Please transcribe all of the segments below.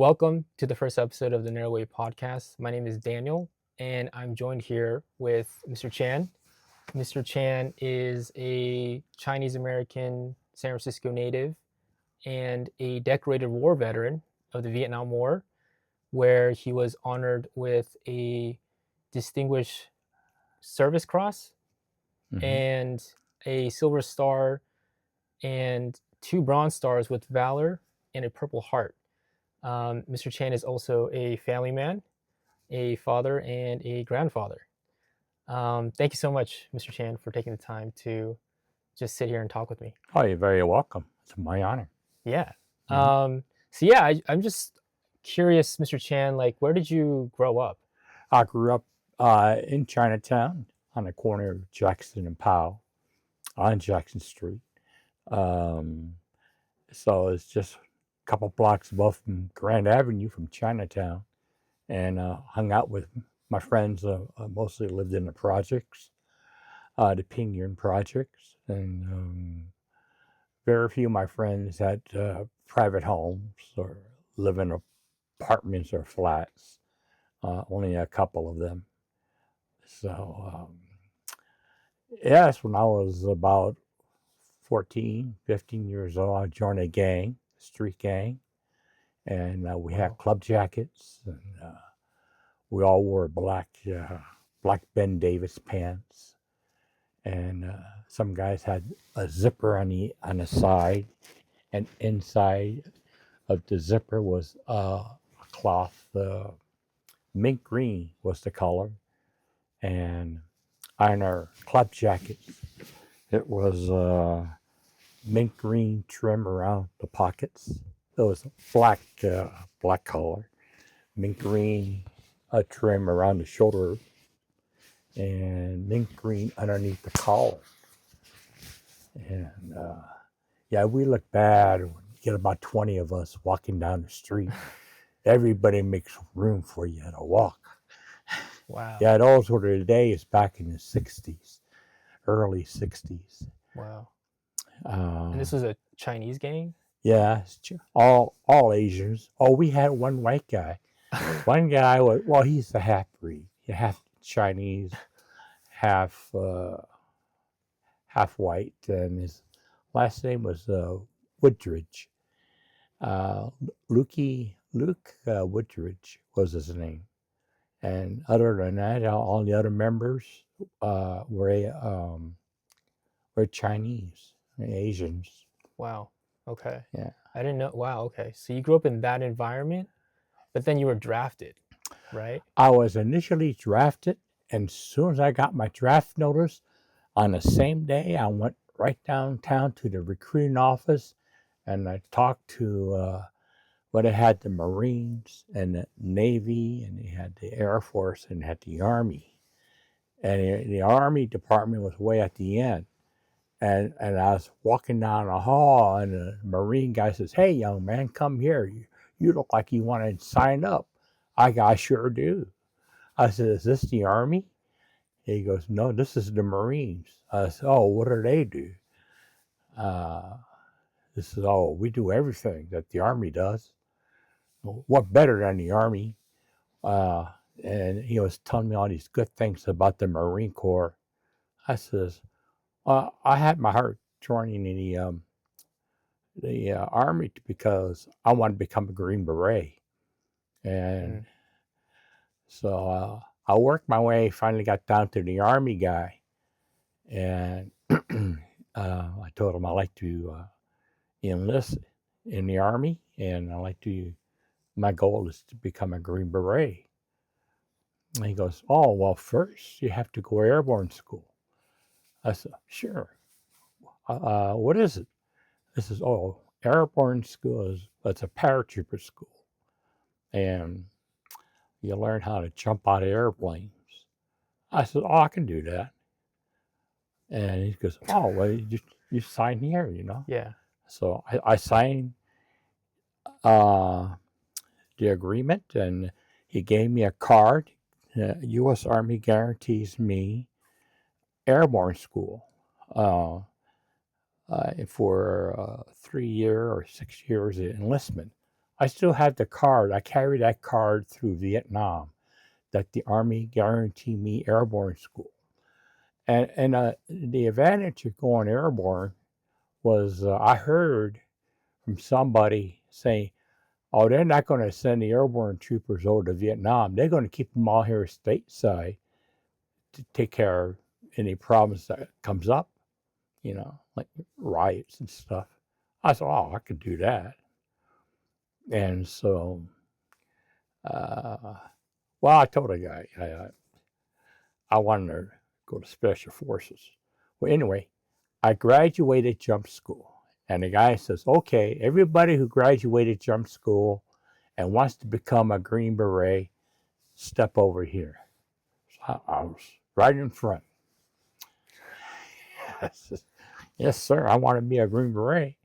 Welcome to the first episode of the Narrow Way podcast. My name is Daniel, and I'm joined here with Mr. Chan. Mr. Chan is a Chinese American San Francisco native and a decorated war veteran of the Vietnam War, where he was honored with a Distinguished Service Cross Mhm. and a Silver Star and two Bronze Stars with Valor and a Purple Heart. Mr. Chan is also a family man, a father, and a grandfather. Thank you so much, Mr. Chan, for taking the time to just sit here and talk with me. Oh, you're very welcome. It's my honor. Yeah. Mhm. I'm just curious, Mr. Chan, like, where did you grow up? I grew up in Chinatown on the corner of Jackson and Powell on Jackson Street. Um, so it's just a couple blocks above from Grand Avenue from Chinatown, and hung out with my friends. Mostly lived in the projects, the Pingyuan projects, and very few of my friends had private homes or live in apartments or flats. Only a couple of them. So, yes, when I was about 14, 15 years old, I joined a gang, a street gang, and we had Wow. club jackets, and we all wore black Ben Davis pants, and some guys had a zipper on the side, and inside of the zipper was a cloth. Mint green was the color, and on our club jackets, it was mint green trim around the pockets. It was black color, mint green trim around the shoulder, and mint green underneath the collar. And yeah, we look bad when you get about 20 of us walking down the street. Everybody makes room for you to walk. Wow. Yeah, those were the days back in the 60s, early 60s. Wow. And Uh, this was a Chinese gang? yeah, all Asians. Oh, we had one white guy. One guy was, well, he's a half breed, half Chinese, half half white, and his last name was Woodridge. Uh, Luke Woodridge was his name. And other than that, all the other members were Chinese, Asians. Wow. Okay. Yeah, I didn't know. Wow. Okay. So you grew up in that environment, but then you were drafted, right? I was initially drafted, and as soon as I got my draft notice, on the same day, I went right downtown to the recruiting office, and I talked to well, they had the Marines and the Navy, and they had the Air Force, and they had the Army. And the Army department was way at the end. And I was walking down the hall, and the Marine guy says, "Hey, young man, come here. You look like you want to sign up." I sure do. I said, "Is this the Army?" He goes, "No, this is the Marines." I said, "Oh, what do they do?" Uh, this is, "Oh, we do everything that the Army does." What better than the Army? Uh, and he was telling me all these good things about the Marine Corps. I says, I had my heart joining the Army because I wanted to become a Green Beret. And Mm. so I worked my way, finally got down to the Army guy. And I told him I like to enlist in the Army, and my goal is to become a Green Beret. And he goes, "Oh, well, first you have to go airborne school." I said, "Sure. What is it?" This is, "Oh, airborne school it's a paratrooper school, and you learn how to jump out of airplanes." I said, "Oh, I can do that." And he goes, "Oh, well, you sign here." Yeah. So I signed uh, the agreement, and he gave me a card. U.S. Army guarantees me airborne school for 3 year or 6 years enlistment. I still have the card. I carry that card through Vietnam that the Army guaranteed me airborne school. And the advantage of going airborne was I heard from somebody saying, "Oh, they're not going to send the airborne troopers over to Vietnam. They're going to keep them all here stateside to take care of any problems that comes up, like riots and stuff." I thought, "Oh, I could do that." And so, uh, well, I told a guy I wanted to go to special forces. Well, anyway, I graduated jump school. And the guy says, "Okay, everybody who graduated jump school and wants to become a Green Beret, step over here." So I was right in front. I said, "Yes, sir, I want to be a Green Beret."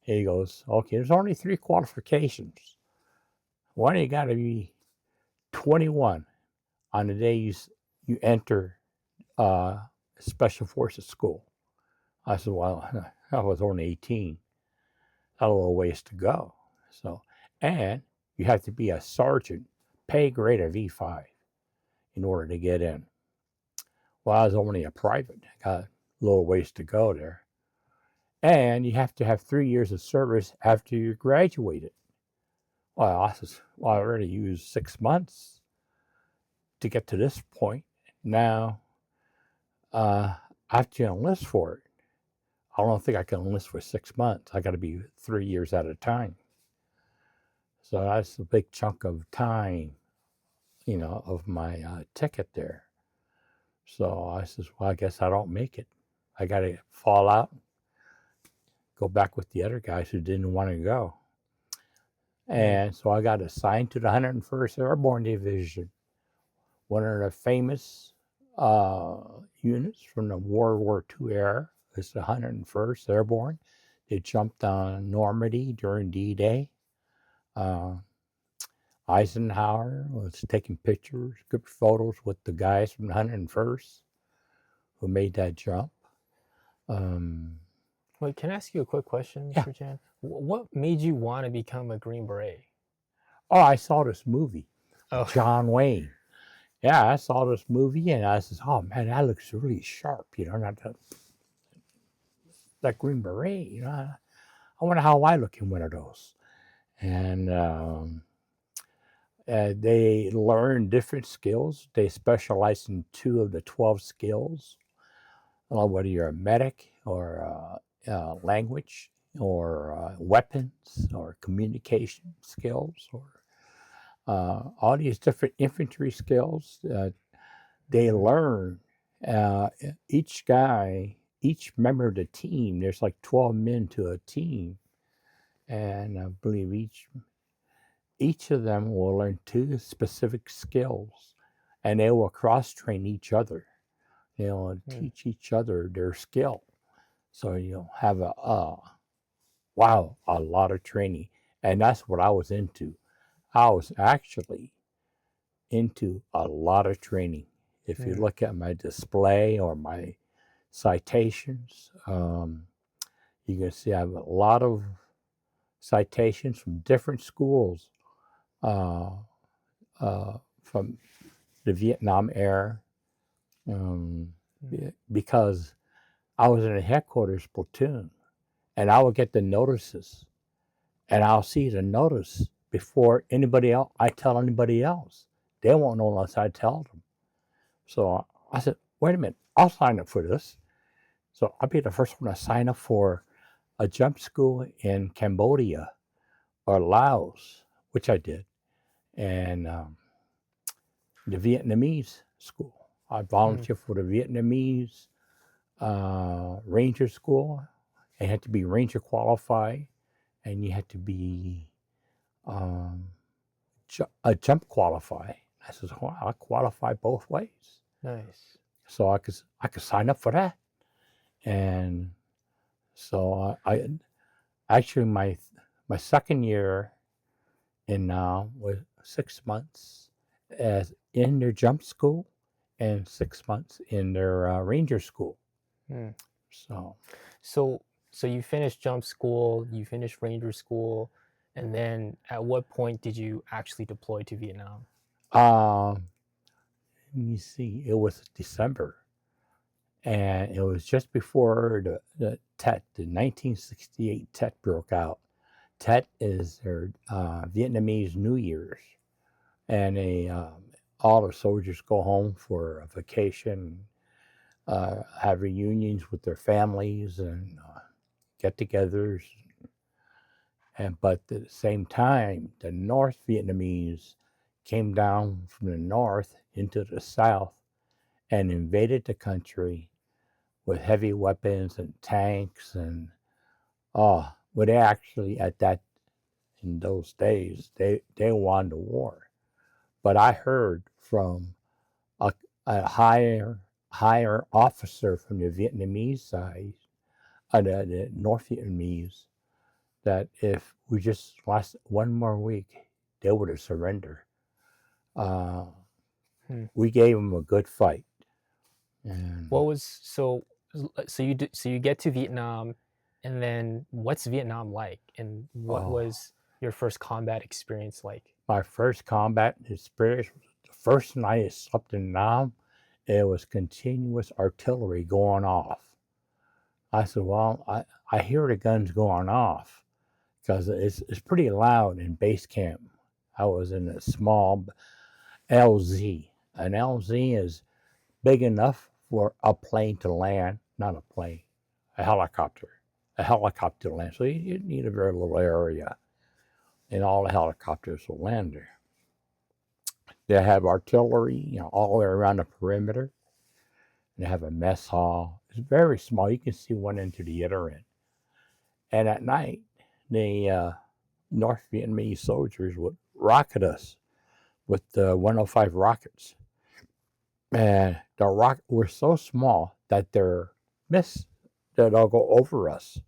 He goes, "Okay, there's only 3 qualifications. One, you got to be 21 on the day you enter Special Forces school." I said, "Well, I was only 18. Got a little ways to go." So, and you have to be a sergeant, pay grade of E5 in order to get in. Well, I was only a private. Got a little ways to go there. And you have to have 3 years of service after you graduated. Well, I said, "Well, I already used 6 months to get to this point. Now, I have to enlist for it. I don't think I can enlist for 6 months. I got to be 3 years at a time." So that's a big chunk of time, of my ticket there. So I says, "Well, I guess I don't make it. I got to fall out, go back with the other guys who didn't want to go." And so I got assigned to the 101st Airborne Division, one of the famous units from the World War II era. It's the 101st Airborne. They jumped on Normandy during D-Day. Eisenhower was taking pictures, good photos with the guys from the 101st who made that jump. Wait, can I ask you a quick question, Yeah. Mr. Chan? What made you want to become a Green Beret? Oh, I saw this movie, Oh, John Wayne. Yeah, I saw this movie and I says, "Oh man, that looks really sharp, not that Green Beret, I wonder how I look in one of those." And they learn different skills. They specialize in 2 of the 12 skills. Whether you're a medic or language or weapons or communication skills or all these different infantry skills, they learn. Uh, each member of the team, there's like 12 men to a team, and I believe each of them will learn 2 specific skills, and they will cross train each other. They'll teach each other their skill. So you'll have a lot of training. And that's what I was into. I was actually into a lot of training. If you look at my display or my citations, you can see I have a lot of citations from different schools from the Vietnam era, because I was in a headquarters platoon and I would get the notices and I'll see the notice before anybody else. I tell anybody else. They won't know unless I tell them. So I said, "Wait a minute, I'll sign up for this." So I'll be the first one to sign up for a jump school in Cambodia or Laos, which I did, and the Vietnamese school. I volunteered for the Vietnamese Ranger school. You had to be Ranger qualified, and you had to be a jump qualified. I said, "Wow, I qualify both ways." nice. So I could sign up for that. And so I actually my second year in now was 6 months as in their jump school and 6 months in their Ranger school. Hmm. So So you finished jump school, you finished Ranger school, And then at what point did you actually deploy to Vietnam? Um, Let me see. It was December, and it was just before the Tet, the 1968 Tet broke out. Tet is their Vietnamese New Year's, and all the soldiers go home for a vacation, have reunions with their families, and get-togethers. And but at the same time, the North Vietnamese came down from the north into the south and invaded the country with heavy weapons and tanks and well, they actually at that in those days they won the war. But I heard from a, a higher officer from the Vietnamese side, the North Vietnamese, that if we just lost one more week, they would have surrendered. Uh, Hmm. we gave them a good fight. And What was so you get to Vietnam, and then what's Vietnam like, and what oh, was your first combat experience like? my first combat experience, the first night I slept in Nam, it was continuous artillery going off. I said, well, I hear the guns going off because it's pretty loud in base camp. I was in a small LZ. An LZ is big enough for a plane to land, not a plane, a helicopter. A helicopter to land. So you need a very little area, and all the helicopters will land there. They have artillery, all the way around the perimeter. They have a mess hall. It's very small. You can see one end to the other end. And at night, the North Vietnamese soldiers would rocket us with the 105 rockets. And the rockets were so small that they'll go over us.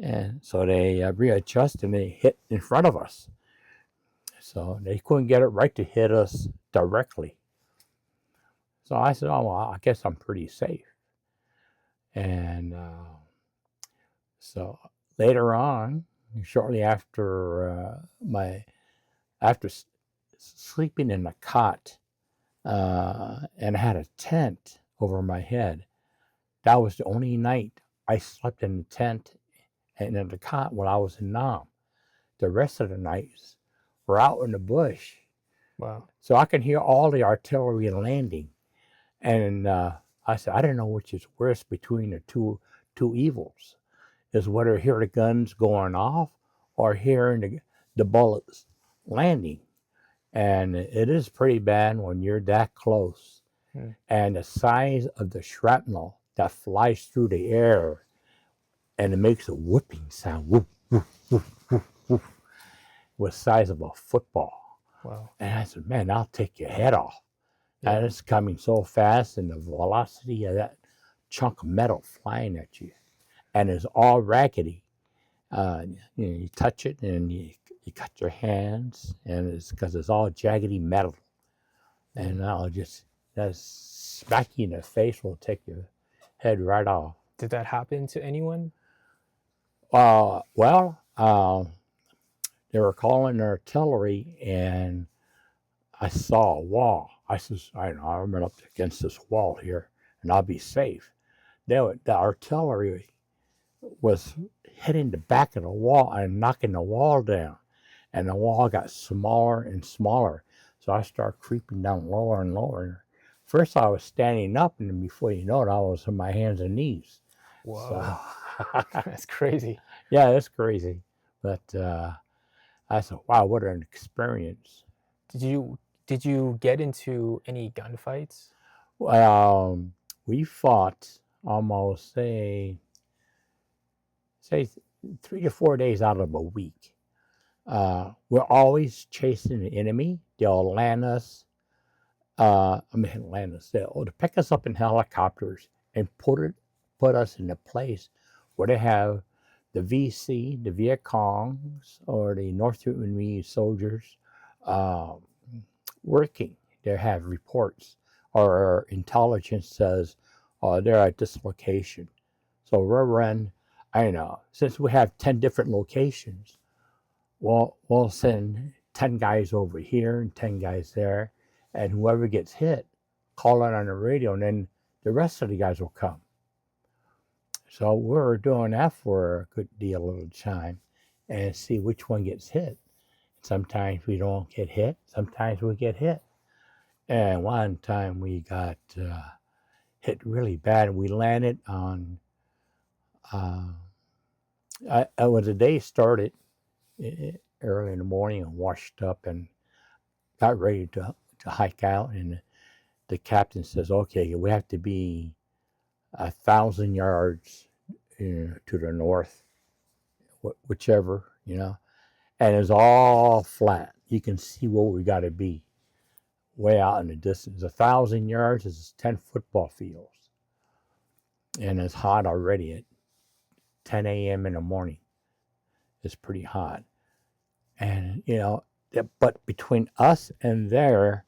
And so they readjust and they hit in front of us. So they couldn't get it right to hit us directly. So I said, oh, well, I guess I'm pretty safe. And so later on, shortly after after sleeping in a cot and had a tent over my head, that was the only night I slept in the tent and in the cot while I was in Nam. The rest of the nights were out in the bush. Wow. So I can hear all the artillery landing. And I said, I don't know which is worse between the two evils. Is whether hear the guns going off or hearing the bullets landing. And it is pretty bad when you're that close. Hmm. And the size of the shrapnel that flies through the air, and it makes a whooping sound, whoop, whoop, whoop, whoop, whoop, was the size of a football. Wow. And I said, man, I'll take your head off. Yeah. And it's coming so fast, and the velocity of that chunk of metal flying at you. And it's all raggedy. You touch it and you cut your hands, and it's because it's all jaggedy metal. And I'll just smack you in the face will take your head right off. Did that happen to anyone? Well, they were calling artillery, and I saw a wall. I says, I know, I'm up against this wall here, and I'll be safe. The artillery was hitting the back of the wall and knocking the wall down, and the wall got smaller and smaller. So I started creeping down lower and lower. First, I was standing up, and then before you know it, I was on my hands and knees. Whoa. So, That's crazy. yeah, it's crazy. But I said, wow, what an experience. Did you get into any gunfights? We fought almost say 3 to 4 days out of a week. We're always chasing the enemy. They'll land us. They'll pick us up in helicopters and put us in a place where they have the VC, the Viet Congs, or the North Vietnamese soldiers working. They have reports, or intelligence says they're at this location. So we're run. I know, since we have 10 different locations, we'll send 10 guys over here and 10 guys there, and whoever gets hit, call it on the radio, and then the rest of the guys will come. So we're doing that for a good deal of the time and see which one gets hit. Sometimes we don't get hit, sometimes we get hit. And one time we got hit really bad. We landed on, when the day started early in the morning and washed up and got ready to hike out. And the captain says, okay, we have to be 1,000 yards to the north, whichever, and it's all flat. You can see where we got to be way out in the distance. 1,000 yards is 10 football fields. And it's hot already at 10 a.m. in the morning. It's pretty hot. And, but between us and there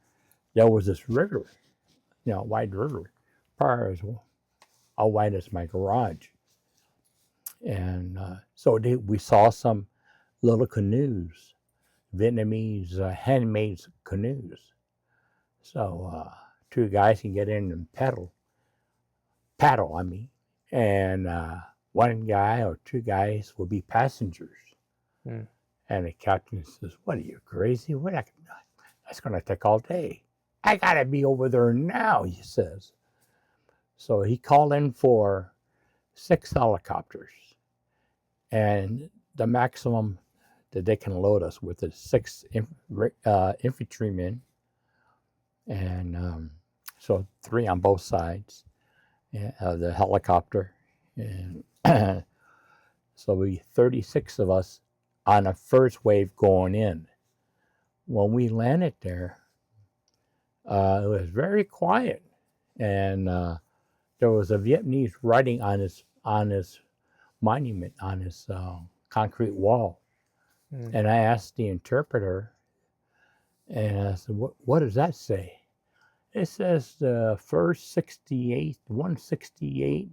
was this river, wide river, probably as wide as my garage. And so we saw some little canoes, Vietnamese handmade canoes. So 2 guys can get in and paddle, and 1 guy or 2 guys will be passengers. Mm. And the captain says, what are you, crazy? That's going to take all day. I got to be over there now, he says. So he called in for 6 helicopters. And the maximum that they can load us with is 6 infantrymen. And so 3 on both sides of the helicopter. And so we 36 of us on a first wave going in. When we landed there, it was very quiet. And there was a Vietnamese writing on his monument, on his concrete wall. Mm. And I asked the interpreter, and I said, what does that say? It says the 168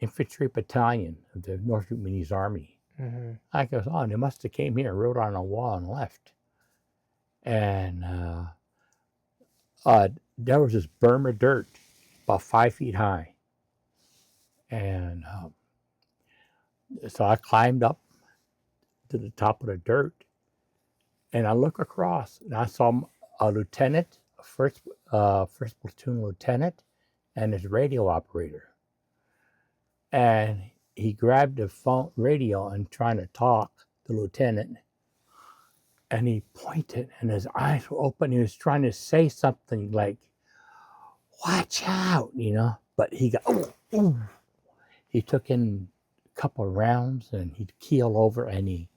Infantry Battalion of the North Vietnamese Army. Mm-hmm. I goes, oh, they must have came here, wrote on a wall and left. And there was this Burma dirt, about 5 feet high. And so I climbed up to the top of the dirt, and I look across, and I saw a lieutenant, first platoon lieutenant, and his radio operator. And he grabbed the phone radio and trying to talk to the lieutenant, and he pointed, and his eyes were open. He was trying to say something like, "Watch out," But he got, ooh. He took in a couple of rounds, and he keeled over, and he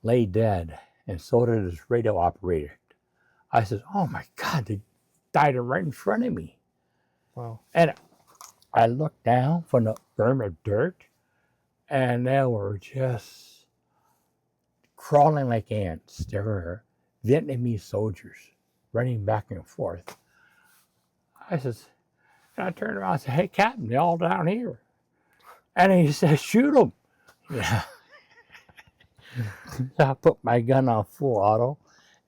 lay dead. And so did his radio operator. I said, "Oh my God, they died right in front of me." Wow. And I looked down from the Burma dirt, and they were just crawling like ants. There were Vietnamese soldiers running back and forth. I turned around and said, "Hey, Captain, they're all down here." And he said, "Shoot them." Yeah. So I put my gun on full auto,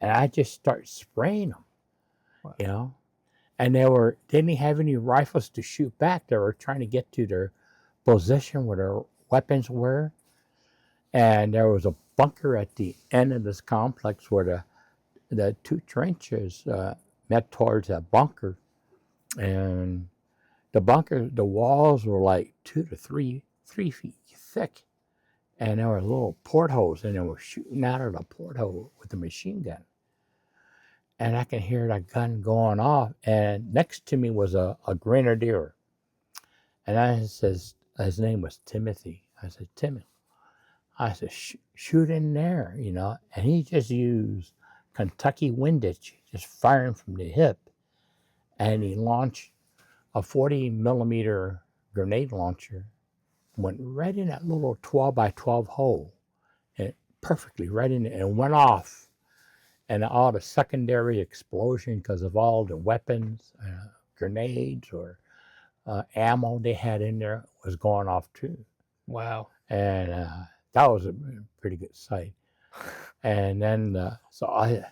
and I just start spraying them. Wow. And they didn't have any rifles to shoot back. They were trying to get to their position where their weapons were. And there was a bunker at the end of this complex where the 2 trenches met towards that bunker. And the walls were like 2 to 3 feet thick. And there were little portholes, and they were shooting out of the porthole with a machine gun. And I can hear that gun going off. And next to me was a grenadier. And I says, his name was Timothy. I said, "Timothy," I said, shoot in there, And he just used Kentucky windage, just firing from the hip. And he launched a 40 millimeter grenade launcher, went right in that little 12 by 12 hole, and perfectly right in it, and went off. And all the secondary explosion because of all the weapons, grenades or ammo they had in there was going off too. Wow. And that was a pretty good sight. And then so I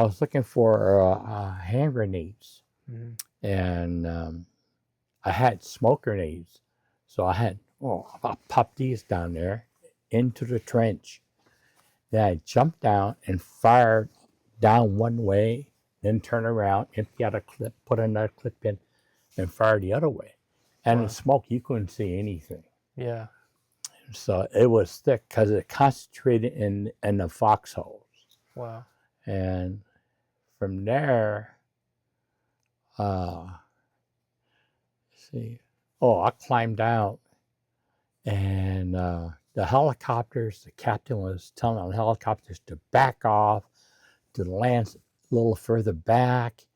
was looking for hand grenades, Mhm. and I had smoke grenades. So I popped these down there into the trench. Then I jumped down and fired down one way, then turn around, empty out a clip, put another clip in, and fire the other way. And in Wow. smoke, you couldn't see anything. Yeah. So it was thick because it concentrated in the foxholes. Wow. And from there, uh, see, oh, I climbed out, and the helicopters, the captain was telling the helicopters to back off, to land a little further back.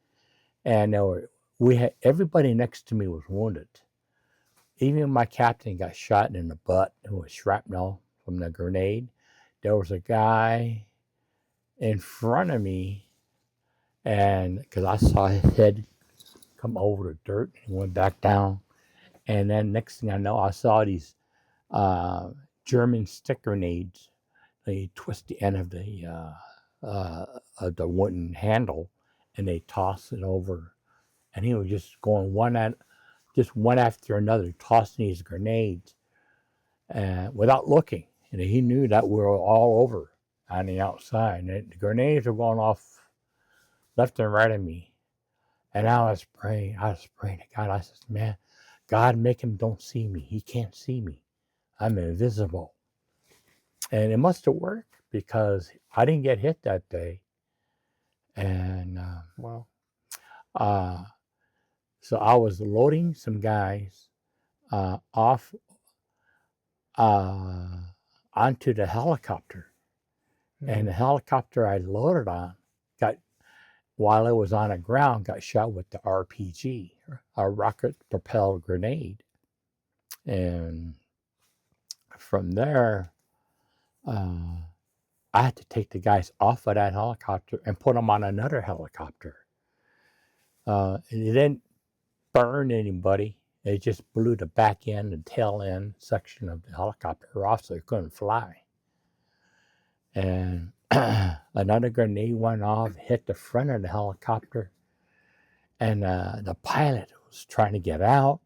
And we had everybody next to me was wounded. Even my captain got shot in the butt, who was shrapnel from the grenade. There was a guy in front of me, and because I saw his head come over the dirt and went back down. And then next thing I know, I saw these German stick grenades. They twist the end of the wooden handle, and they toss it over. And he was just going just one after another, tossing these grenades without looking. And he knew that we were all over on the outside. And the grenades were going off left and right of me. And I was praying to God. I said, man, God, make him don't see me. He can't see me. I'm invisible. And it must have worked because I didn't get hit that day. And Wow. uh, so I was loading some guys off onto the helicopter. And the helicopter I loaded on got, while it was on the ground, got shot with the RPG, a rocket propelled grenade. And from there, I had to take the guys off of that helicopter and put them on another helicopter. It didn't burn anybody. It just blew the back end and tail end section of the helicopter off so it couldn't fly. And another grenade went off, hit the front of the helicopter, and the pilot was trying to get out,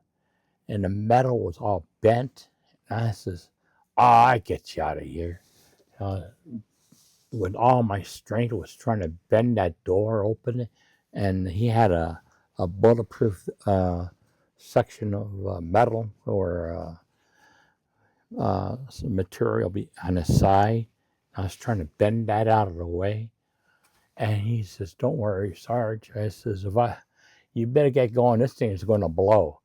and the metal was all bent. And I says, "Oh, I get you out of here." With all my strength, was trying to bend that door open, and he had a bulletproof section of metal or some material on the side. I was trying to bend that out of the way, and he says, "Don't worry, Sarge." I says, "You better get going. This thing is going to blow."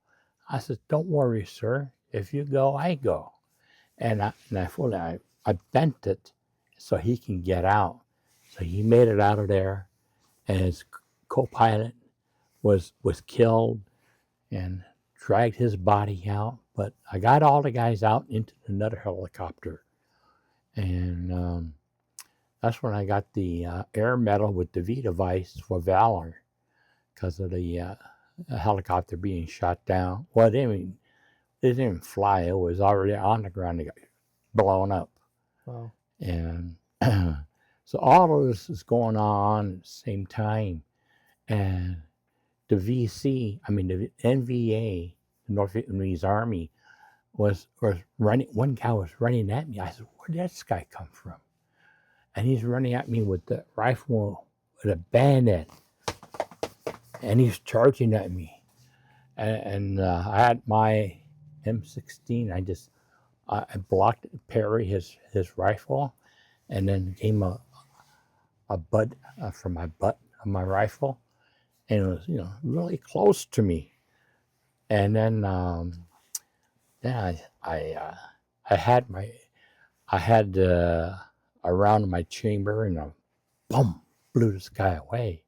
I said, "Don't worry, sir. If you go, I go." And I bent it so he can get out. So he made it out of there, and his co-pilot was killed and dragged his body out. But I got all the guys out into another helicopter, and that's when I got the air medal with the V device for valor because of the helicopter being shot down. Well, it didn't even fly. It was already on the ground. It got blown up. Wow. And so all of this is going on at the same time. And the VC, I mean, the NVA, the North Vietnamese Army, was running. One guy was running at me. I said, "Where did this guy come from?" And he's running at me with the rifle with a bayonet. And he's charging at me. And I had my M16. I blocked parry his rifle, and then gave him a butt from my butt of my rifle, and it was really close to me. And then I had around my chamber, and boom, blew this guy away.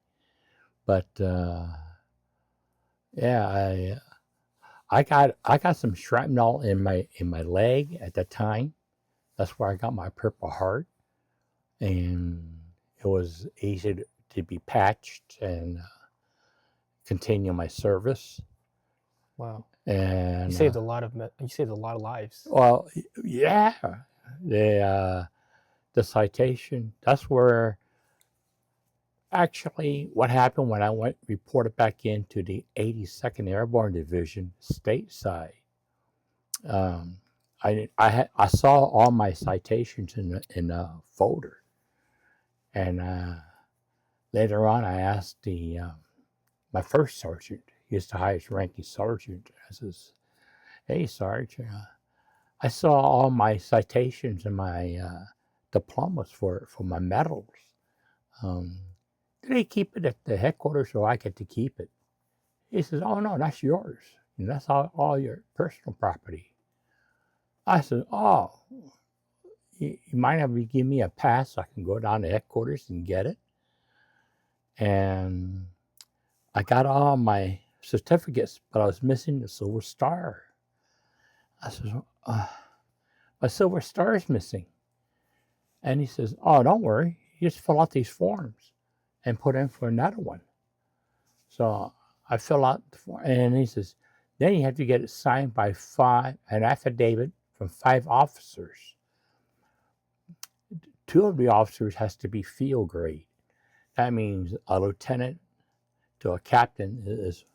But yeah, I got some shrapnel in my leg at the time. That's where I got my Purple Heart, and it was easy to be patched and continue my service. Wow. And You saved a lot of lives. well, yeah, they the citation, that's where actually what happened when I went reported back into the 82nd Airborne Division stateside. I saw all my citations in a folder, and later on I asked my first sergeant. He was the highest ranking sergeant. I says, "Hey, Sarge, I saw all my citations and my diplomas for my medals. Um, do they keep it at the headquarters or I get to keep it?" He says, "Oh no, that's yours. That's all your personal property." I said, "Oh, you might have to give me a pass so I can go down to headquarters and get it." And I got all my certificates, but I was missing the Silver Star. I said, "My Silver Star is missing." And he says, "Oh, don't worry. You just fill out these forms and put in for another one." So I fill out the form, and he says, "Then you have to get it signed by an affidavit from 5 officers. 2 of the officers has to be field grade. That means a lieutenant to a captain is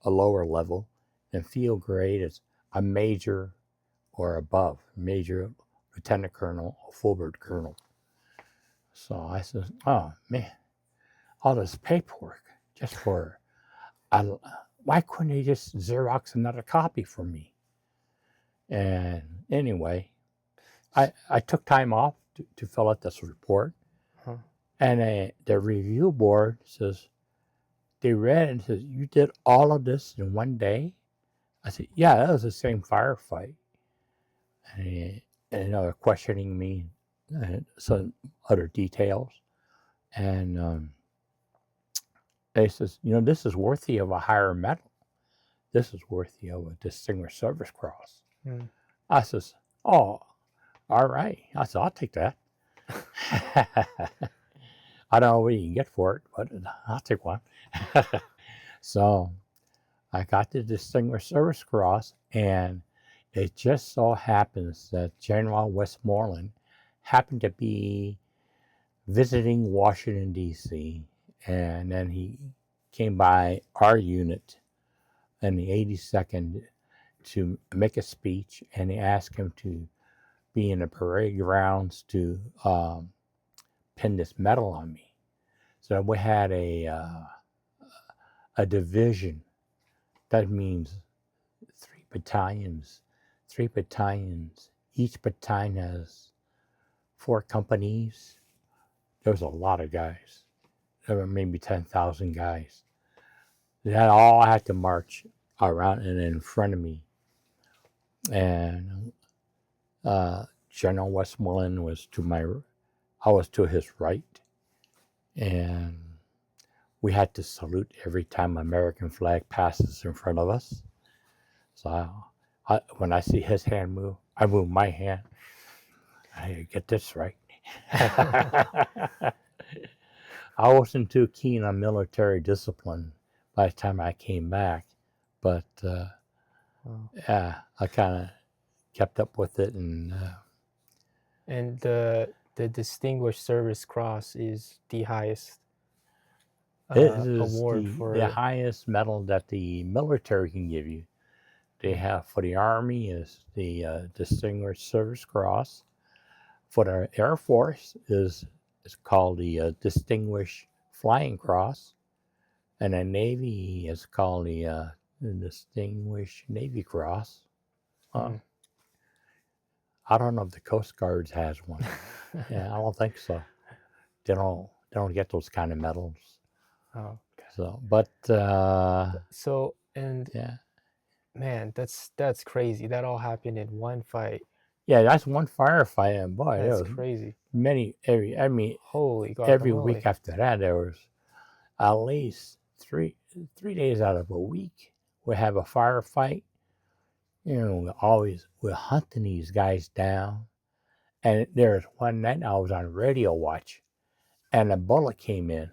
a lower level, and field grade is a major or above, major, lieutenant colonel, or full-bird colonel." So I said, "Oh man, all this paperwork just for, why couldn't they just Xerox another copy for me?" And anyway, I took time off to fill out this report. Huh. And the review board says, they read and says, "You did all of this in one day?" I said, "Yeah, that was the same firefight." And they're questioning me and some other details. And they says, "This is worthy of a higher medal. This is worthy of a Distinguished Service Cross." Mm. I says, "Oh, all right." I said, "I'll take that." I don't know what you can get for it, but I'll take one. So I got the Distinguished Service Cross, and it just so happens that General Westmoreland happened to be visiting Washington, D.C., and then he came by our unit in the 82nd to make a speech, and they asked him to be in the parade grounds to pin this medal on me. So we had a division. That means 3 battalions. 3 battalions. Each battalion has 4 companies. There was a lot of guys. There were maybe 10,000 guys. They all had to march around and in front of me. And General Westmoreland was I was to his right. And we had to salute every time American flag passes in front of us. So when I see his hand move, I move my hand. I get this right. I wasn't too keen on military discipline by the time I came back, but yeah, I kind of kept up with it. And the Distinguished Service Cross is the highest it is award for the highest medal that the military can give you. They have for the Army is the Distinguished Service Cross. For the Air Force is called the Distinguished Flying Cross, and the Navy is called the Distinguished Navy Cross. Mm. I don't know if the Coast Guards has one. Yeah, I don't think so. They don't get those kind of medals. Oh, okay. So, but So, and yeah, man, that's crazy. That all happened in one fight. yeah, that's one firefight, and boy, there That's was crazy. Holy every guacamole. week after that, there was at least three days out of a week we have a firefight. We're hunting these guys down. And there's one night I was on radio watch, and a bullet came in.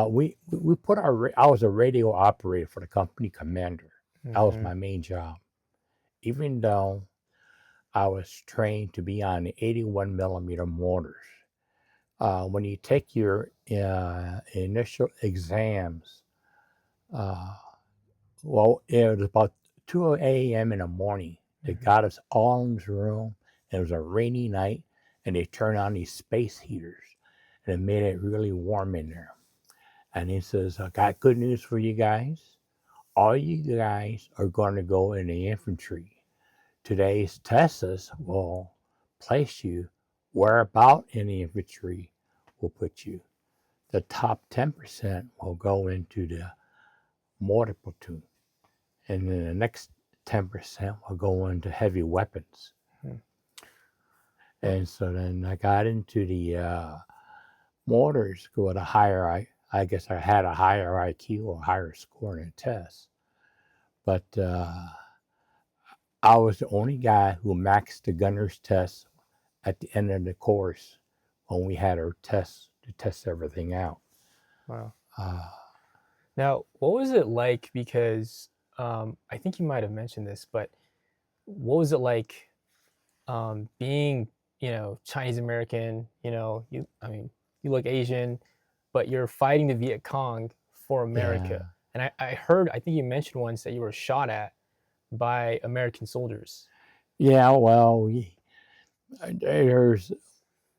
We put I was a radio operator for the company commander. That was Mhm. my main job. Even though I was trained to be on 81 millimeter mortars. When you take your initial exams, uh, well, it was about 2 a.m. in the morning. They got us all in this room. And it was a rainy night, and they turned on these space heaters, and it made it really warm in there. And he says, I got good news for you guys. All you guys are going to go in the infantry. Today's tests will place you where about in the infantry will put you. The top 10% will go into the mortar platoon, and then the next 10% will go into heavy weapons. Hmm. And so then I got into the mortars with a higher, I guess I had a higher IQ or higher score in a test. But I was the only guy who maxed the gunner's test at the end of the course when we had our tests to test everything out. Wow. Uh, Now, what was it like? Because I think you might have mentioned this, but what was it like being, Chinese American? I mean, you look Asian, but you're fighting the Viet Cong for yeah. America. And I heard, I think you mentioned once that you were shot at by American soldiers. Yeah, well, there's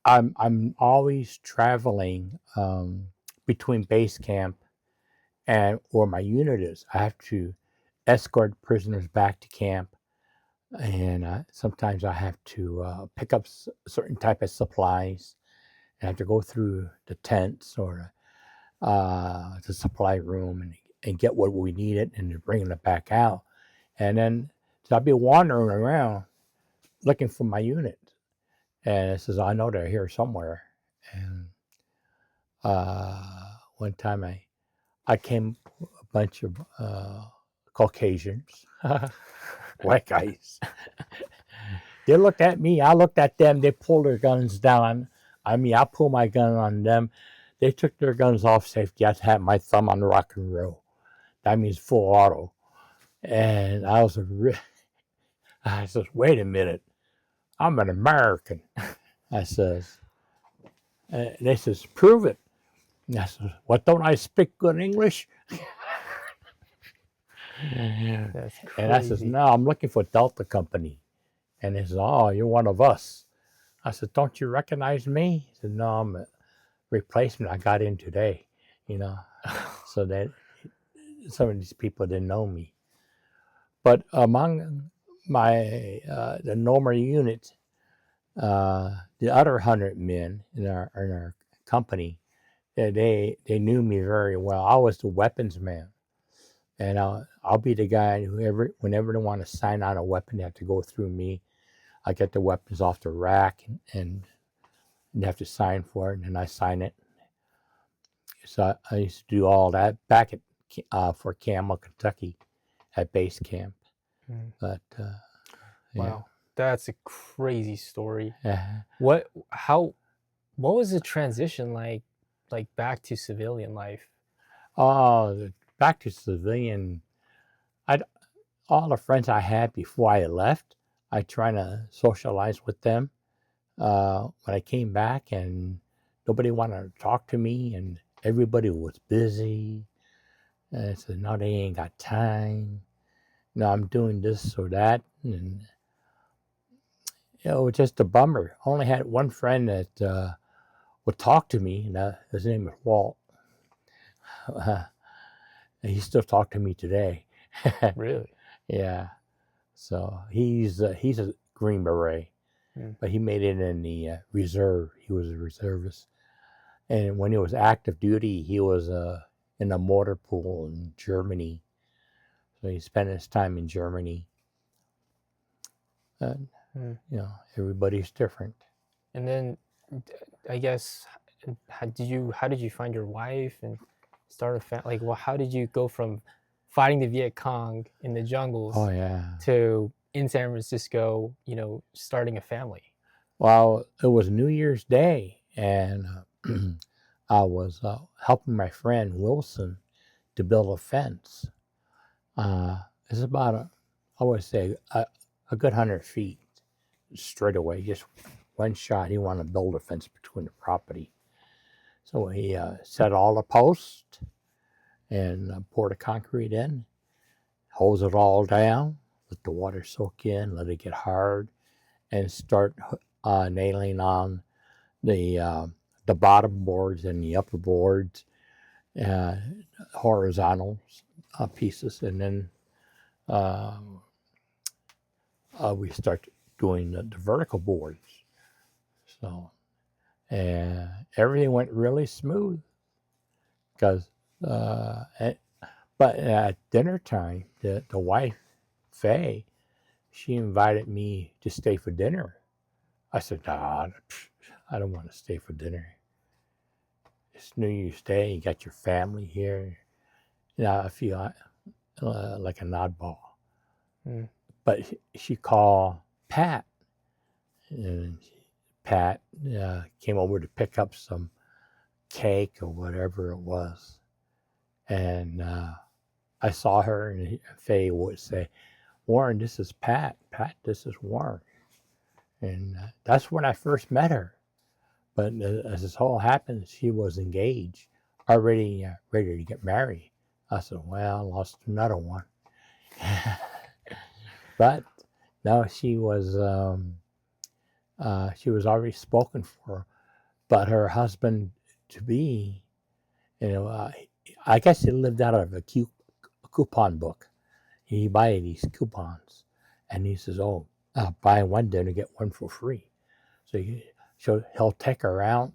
I'm always traveling between base camp and where my unit is. I have to escort prisoners back to camp, and sometimes I have to pick up certain type of supplies. I have to go through the tents or the supply room and get what we needed and to bring it back out. And then so I'll be wandering around looking for my unit. And it says, I know they're here somewhere. And one time I came a bunch of Caucasians, white guys. They looked at me. I looked at them. They pulled their guns down. I mean, I pulled my gun on them. They took their guns off safety. I had my thumb on rock and roll. That means full auto. And I says, wait a minute. I'm an American. I says, and they says, prove it. And I says, what, don't I speak good English? That's And I says, crazy. no, I'm looking for Delta Company. And they says, oh, you're one of us. I said, don't you recognize me? He said, no, I'm a replacement. I got in today, So that some of these people didn't know me. But among the normal unit, the other 100 men in our company, they knew me very well. I was the weapons man. And I'll be the guy whenever they want to sign out a weapon, they have to go through me. I get the weapons off the rack and they have to sign for it, and I sign it. So I used to do all that back at Fort Campbell, Kentucky, at base camp. Mm. But yeah. Wow, that's a crazy story. Uh, What was the transition like back to civilian life? Back to civilian. I all the friends I had before I left, I try to socialize with them. When I came back, and nobody wanted to talk to me, and everybody was busy. And I said, no, they ain't got time. No, I'm doing this or that. And, it was just a bummer. I only had one friend that would talk to me, and his name is Walt. And he still talks to me today. Really? Yeah. So he's a Green Beret, but he made it in the reserve. He was a reservist. And when he was active duty, he was in a mortar pool in Germany. So he spent his time in Germany. And, everybody's different. And then I guess how did you find your wife and start a family? Like, well, how did you go from fighting the Viet Cong in the jungles Oh, yeah. to in San Francisco, starting a family? Well, it was New Year's Day, and I was helping my friend Wilson to build a fence. It's about I would say a good 100 feet straight away, just one shot. He wanted to build a fence between the property. So he set all the posts and poured the concrete in, hose it all down, let the water soak in, let it get hard, and start nailing on the bottom boards and the upper boards, horizontal pieces, and then we start doing the vertical boards. So, and everything went really smooth because, but at dinner time, the wife, Faye, she invited me to stay for dinner. I said, nah, I don't want to stay for dinner. It's New Year's Day, you got your family here. I feel like an oddball. Mm. But she called Pat, and Pat came over to pick up some cake or whatever it was. And I saw her, and Faye would say, Warren, this is Pat. Pat, this is Warren. And that's when I first met her. But as this all happened, she was engaged, already ready to get married. I said, well, I lost another one. But no, she was already spoken for. But her husband to be, I guess he lived out of a coupon book. He buy these coupons, and he says, "Oh, buy one dinner get one for free." So he'll take her out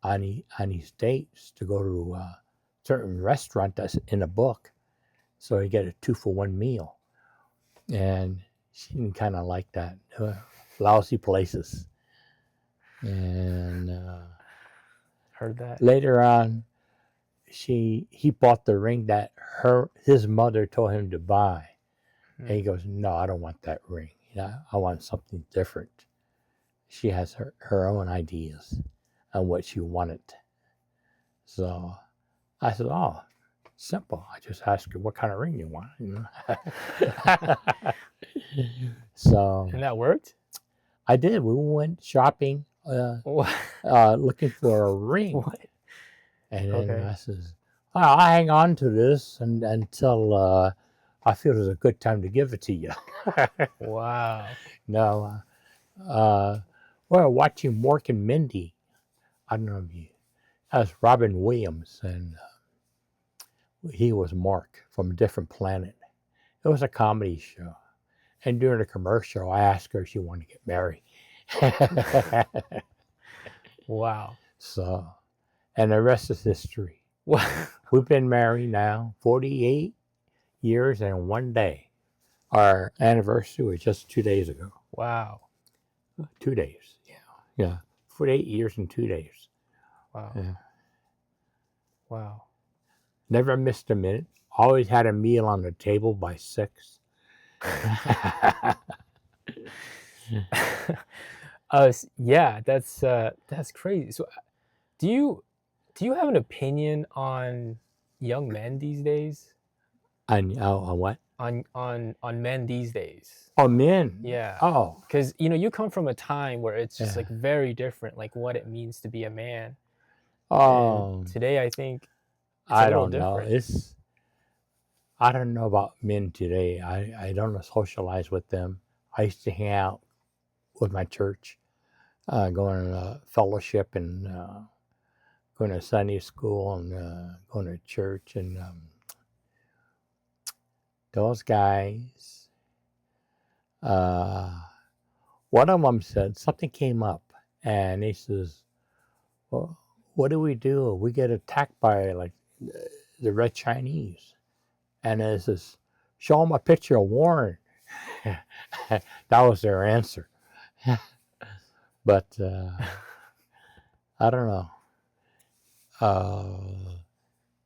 on his dates to go to a certain restaurant that's in a book, so he get a 2-for-1 meal. And she didn't kind of like that, lousy places. And Heard that. later on, he bought the ring that his mother told him to buy. And he goes, no, I don't want that ring. I want something different. She has her own ideas on what she wanted. So I said, oh, simple. I just asked her what kind of ring you want. So And that worked? I did. We went shopping, looking for a ring. What? And then Okay. I says, I'll hang on to this until I feel it's a good time to give it to you. Wow. No, we're watching Mork and Mindy. I don't know if you, that's Robin Williams, and he was Mark from a different planet. It was a comedy show. And during the commercial, I asked her if she wanted to get married. Wow. So, and the rest is history. Wow. We've been married now 48 years and 1 day. Our anniversary was just 2 days ago. Wow. 2 days, yeah. 48 years and 2 days. Wow. Yeah. Wow. Never missed a minute. Always had a meal on the table by 6. Yeah, that's crazy. So, do you have an opinion on young men these days? On what? On men these days? Oh, men. Yeah. Oh, Because you come from a time where it's just Yeah. like very different, like what it means to be a man. oh. And today, I think it's a I little don't know. different. I don't know about men today. I don't socialize with them. I used to hang out with my church, going to fellowship and going to Sunday school and going to church. And those guys, one of them said something came up, and he says, well, what do? We get attacked by like the Red Chinese. And it says, show them a picture of Warren. That was their answer. But I don't know.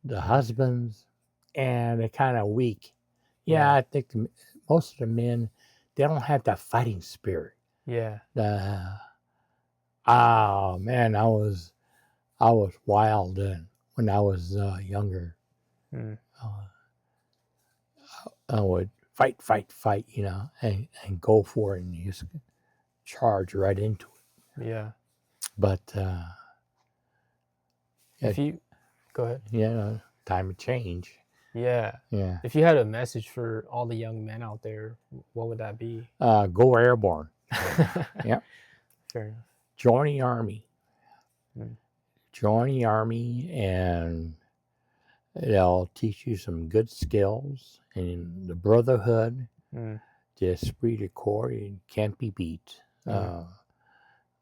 The husbands, and they're kind of weak. Yeah, I think most of the men, they don't have that fighting spirit. Yeah. Oh man, I was wild then when I was younger. Mm. I would fight, and go for it and just charge right into it. Yeah. But If you go ahead. time of change. Yeah. Yeah. If you had a message for all the young men out there, what would that be? Go airborne. Yep. Fair enough. Join the Army. Mm. Join the Army, and they'll teach you some good skills. And the brotherhood, Mm. the esprit de corps, it can't be beat. Mm.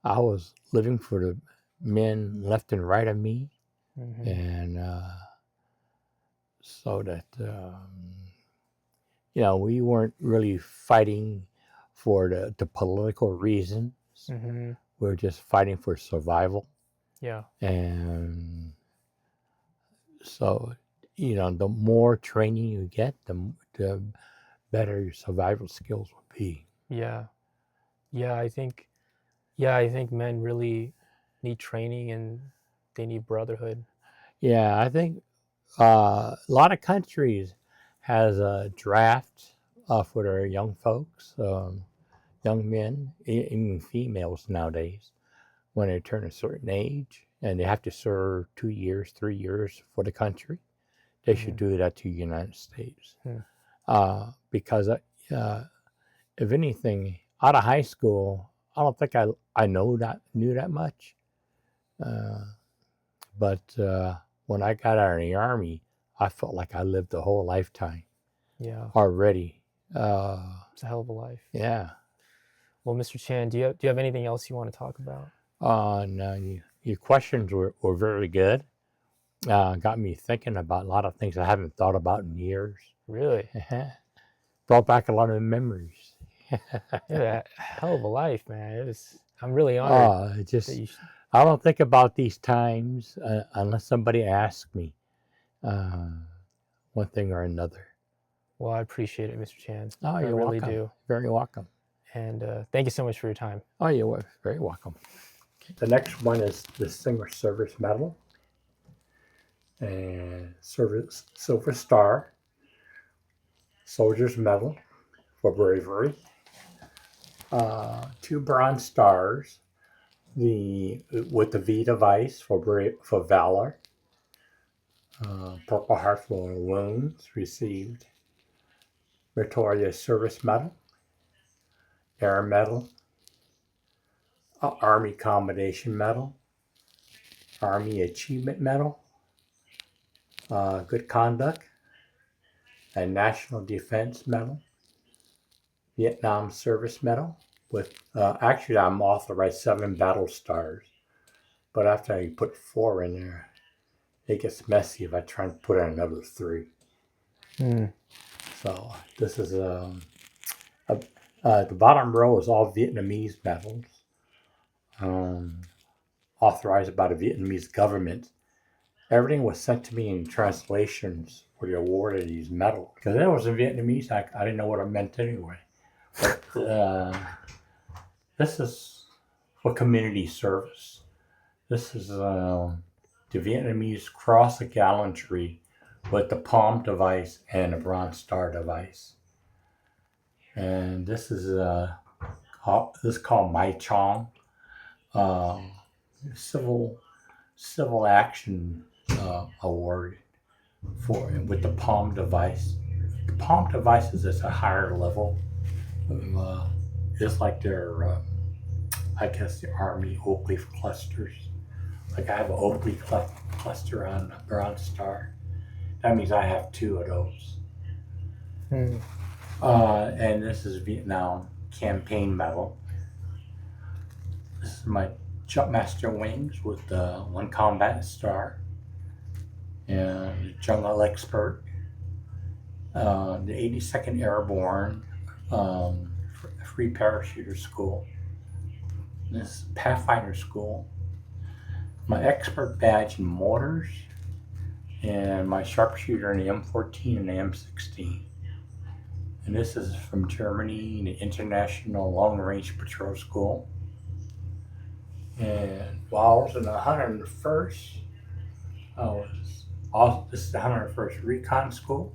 I was living for the men left and right of me, Mm-hmm. and so that we weren't really fighting for the political reasons. Mm-hmm. We were just fighting for survival. Yeah. And so, the more training you get, the better your survival skills will be. Yeah. I think men really need training, and they need brotherhood. Yeah, I think a lot of countries has a draft for their young folks, young men, even females nowadays, when they turn a certain age and they have to serve 2 years, 3 years for the country. They should do that to the United States. Because if anything, out of high school, I don't think I knew that much. But when I got out of the Army, I felt like I lived a whole lifetime. Yeah. Already. It's a hell of a life. Yeah. Well, Mr. Chan, do you have anything else you want to talk about? No, your questions were very good. Got me thinking about a lot of things I haven't thought about in years. Really? Brought back a lot of memories. Yeah, hell of a life, man. I'm really honored. I don't think about these times unless somebody asks me one thing or another. Well, I appreciate it, Mr. Chan. Oh, you're really welcome. do. Very welcome. And thank you so much for your time. Oh, you're very welcome. The next one is the Distinguished Service Medal and Silver Star, Soldier's Medal for bravery, 2 Bronze Stars, with the V device for valor, Purple Heart for wounds received, Meritorious Service Medal, Air Medal, Army Commendation Medal, Army Achievement Medal, Good Conduct, and National Defense Medal, Vietnam Service Medal. With actually, I'm authorized 7 battle stars, but after I put 4 in there, it gets messy if I try and put in another 3. So this is the bottom row is all Vietnamese medals, authorized by the Vietnamese government. Everything was sent to me in translations for the award of these medals. Because it was in Vietnamese, I didn't know what it meant anyway. But this is for community service. This is the Vietnamese Cross of Gallantry with the palm device and a Bronze Star device. And this is called Mai Chong, civil action award with the palm device. The palm device is at a higher level. It's like their, I guess, the Army oak leaf clusters. Like I have an oak leaf cluster on a Bronze Star. That means I have 2 of those. And this is Vietnam Campaign Medal. This is my Jumpmaster Wings with the 1 Combat Star. And Jungle Expert. The 82nd Airborne Free Parachuter School. This is Pathfinder School. My Expert Badge in Mortars. And my Sharpshooter in the M14 and the M16. And this is from Germany, the International Long Range Patrol School. And while I was in the 101st, this is the 101st Recon School.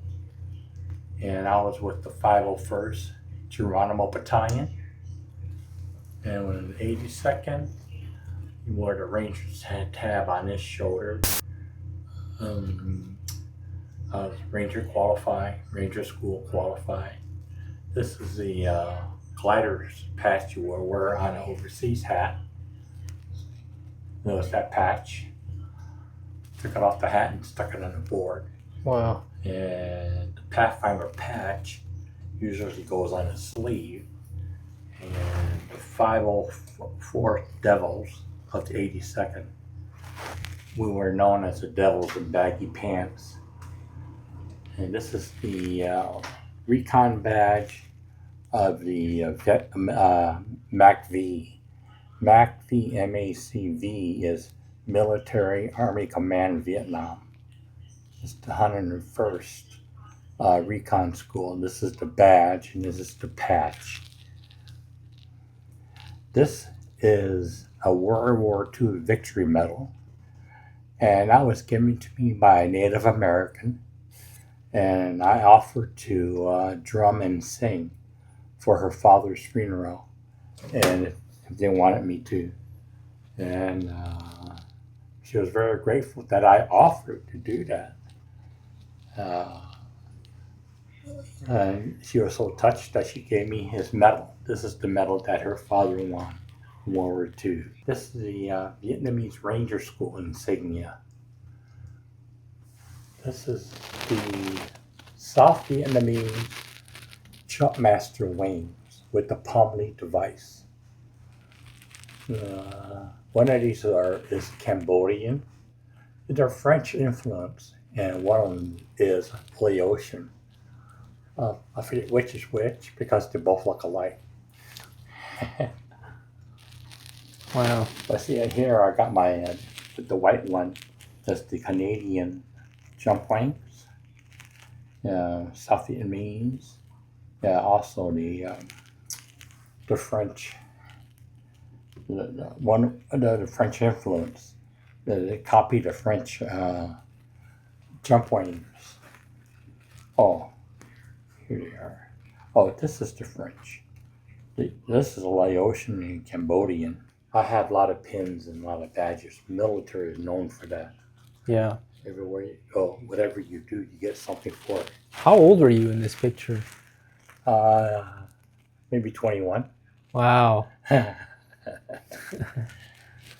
And I was with the 501st Geronimo Battalion. And when the 82nd, he wore the Rangers tab on his shoulder. Ranger qualify, Ranger school qualify. This is the gliders patch you wear on an overseas hat. Notice that patch. Took it off the hat and stuck it on the board. Wow. And the Pathfinder patch usually goes on the sleeve. And the 504 Devils of the 82nd, we were known as the Devils in baggy pants. And this is the recon badge of the MACV. MACV, MACV, is Military Army Command Vietnam. It's the 101st Recon School. And this is the badge, and this is the patch. This is a World War II Victory Medal, and that was given to me by a Native American, and I offered to drum and sing for her father's funeral, and if they wanted me to. And she was very grateful that I offered to do that. And she was so touched that she gave me his medal. This is the medal that her father won in World War II. This is the Vietnamese Ranger School insignia. This is the South Vietnamese Jumpmaster wings with the Pomley device. One of these is Cambodian. They're French influence, and one of them is Laotian. I forget which is which because they both look alike. Wow. But see here, I got my the white one. That's the Canadian jump wings. South Vietnamese. Yeah, also the French. The French influence. They copied the French jump wings. Oh. Here they are. Oh, this is the French. This is a Laotian and Cambodian. I have a lot of pins and a lot of badges. Military is known for that. Yeah. Everywhere you go, whatever you do, you get something for it. How old were you in this picture? Maybe 21. Wow.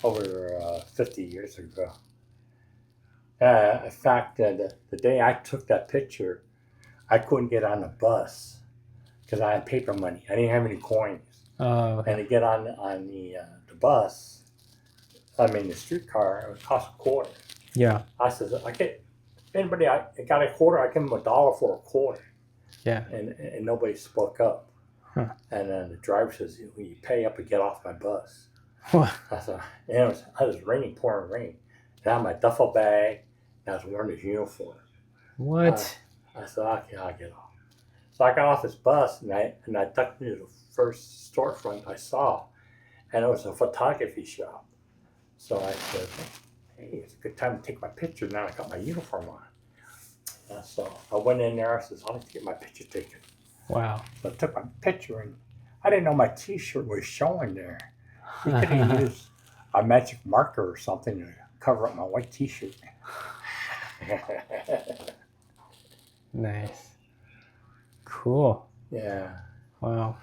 Over 50 years ago. In fact, the day I took that picture, I couldn't get on the bus because I had paper money. I didn't have any coins. Oh, okay. And to get on the bus, the streetcar, it would cost a quarter. Yeah. I said, anybody I got a quarter, I give them $1 for a quarter. Yeah. And nobody spoke up. Huh. And then the driver says, "Will you pay up and get off my bus?" What? I said, and it was raining, pouring rain. And I had my duffel bag, and I was wearing his uniform. What? I said, "Okay, I'll get off." So I got off this bus, and I ducked into the first storefront I saw, and it was a photography shop. So I said, "Hey, it's a good time to take my picture now I got my uniform on." So I went in there. I said, "I'd like to get my picture taken." Wow. So I took my picture, and I didn't know my T-shirt was showing there. You could have used a magic marker or something to cover up my white T-shirt. Nice. Cool. Yeah. Wow.